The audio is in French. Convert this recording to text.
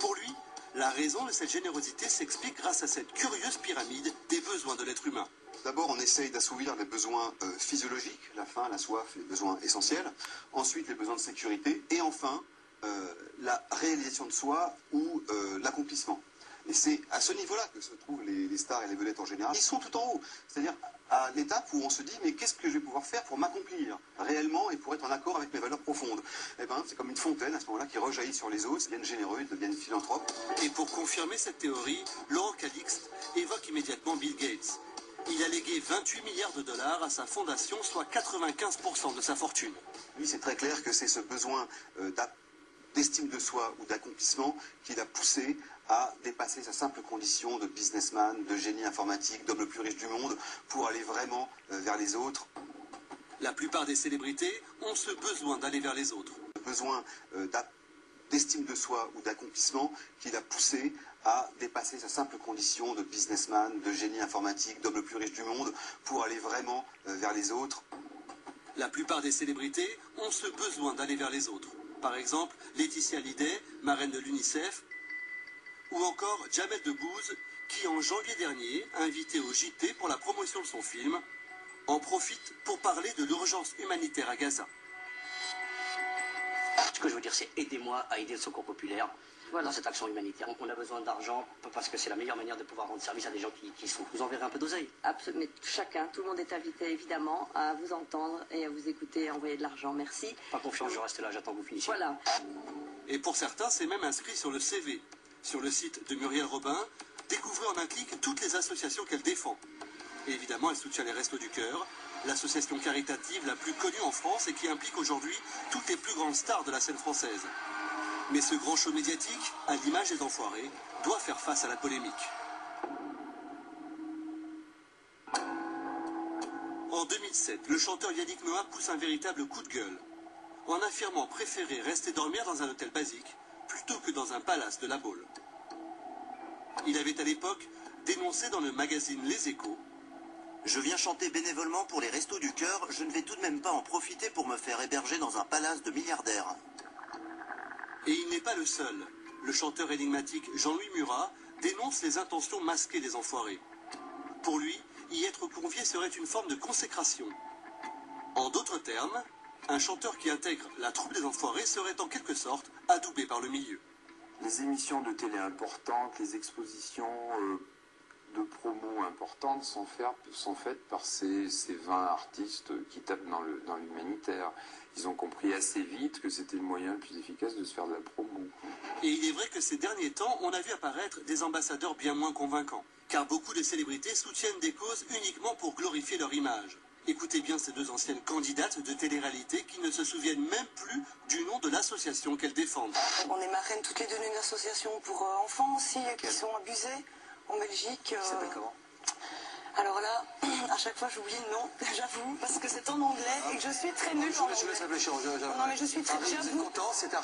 Pour lui, la raison de cette générosité s'explique grâce à cette curieuse pyramide des besoins de l'être humain. D'abord, on essaye d'assouvir les besoins physiologiques, la faim, la soif, les besoins essentiels. Ensuite, les besoins de sécurité. Et enfin, la réalisation de soi ou l'accomplissement. Et c'est à ce niveau-là que se trouvent les stars et les vedettes en général. Ils sont tout en haut. C'est-à-dire à l'étape où on se dit, mais qu'est-ce que je vais pouvoir faire pour m'accomplir réellement et pour être en accord avec mes valeurs profondes? Eh ben, c'est comme une fontaine à ce moment-là qui rejaillit sur les autres, ils deviennent généreux, ils deviennent philanthropes. Et pour confirmer cette théorie, Laurent Calixte évoque immédiatement Bill Gates. Il a légué 28 milliards de dollars à sa fondation, soit 95% de sa fortune. Lui, c'est très clair que c'est ce besoin d'estime de soi ou d'accomplissement qui l'a poussé à dépasser sa simple condition de businessman, de génie informatique, d'homme le plus riche du monde, pour aller vraiment vers les autres. La plupart des célébrités ont ce besoin d'aller vers les autres. Le besoin d'estime de soi ou d'accomplissement qui l'a poussé à dépasser sa simple condition de businessman, de génie informatique, d'homme le plus riche du monde, pour aller vraiment vers les autres. La plupart des célébrités ont ce besoin d'aller vers les autres. Par exemple, Laetitia Hallyday, marraine de l'UNICEF, ou encore Jamel Debbouze, qui en janvier dernier, invité au JT pour la promotion de son film, en profite pour parler de l'urgence humanitaire à Gaza. Ce que je veux dire, c'est aidez-moi à aider le secours populaire dans cette action humanitaire. On a besoin d'argent parce que c'est la meilleure manière de pouvoir rendre service à des gens qui souffrent. Vous enverrez un peu d'oseille. Absolument, chacun, tout le monde est invité évidemment à vous entendre et à vous écouter et à envoyer de l'argent. Merci. Pas confiance, je reste là, j'attends que vous finissiez. Voilà. Et pour certains, c'est même inscrit sur le CV. Sur le site de Muriel Robin, découvrez en un clic toutes les associations qu'elle défend. Et évidemment, elle soutient les Restos du Cœur, l'association caritative la plus connue en France et qui implique aujourd'hui toutes les plus grandes stars de la scène française. Mais ce grand show médiatique, à l'image des Enfoirés, doit faire face à la polémique. En 2007, le chanteur Yannick Noah pousse un véritable coup de gueule, en affirmant préférer rester dormir dans un hôtel basique plutôt que dans un palace de La Baule. Il avait à l'époque dénoncé dans le magazine Les Échos: je viens chanter bénévolement pour les Restos du Cœur, je ne vais tout de même pas en profiter pour me faire héberger dans un palace de milliardaires. Et il n'est pas le seul. Le chanteur énigmatique Jean-Louis Murat dénonce les intentions masquées des Enfoirés. Pour lui, y être convié serait une forme de consécration. En d'autres termes, un chanteur qui intègre la troupe des Enfoirés serait en quelque sorte adoubé par le milieu. Les émissions de télé importantes, les expositions de promo importantes sont faites par ces 20 artistes qui tapent dans l'humanitaire. Ils ont compris assez vite que c'était le moyen le plus efficace de se faire de la promo. Et il est vrai que ces derniers temps, on a vu apparaître des ambassadeurs bien moins convaincants. Car beaucoup de célébrités soutiennent des causes uniquement pour glorifier leur image. Écoutez bien ces deux anciennes candidates de télé-réalité qui ne se souviennent même plus du nom de l'association qu'elles défendent. On est marraines toutes les deux d'une association pour enfants aussi qui sont abusés en Belgique. Ça s'appelle comment? Alors là, à chaque fois j'oublie le nom, j'avoue, parce que c'est en anglais et que je suis très nulle en anglais. Je laisse réfléchir. Non mais je suis très... Vous êtes content, c'est un...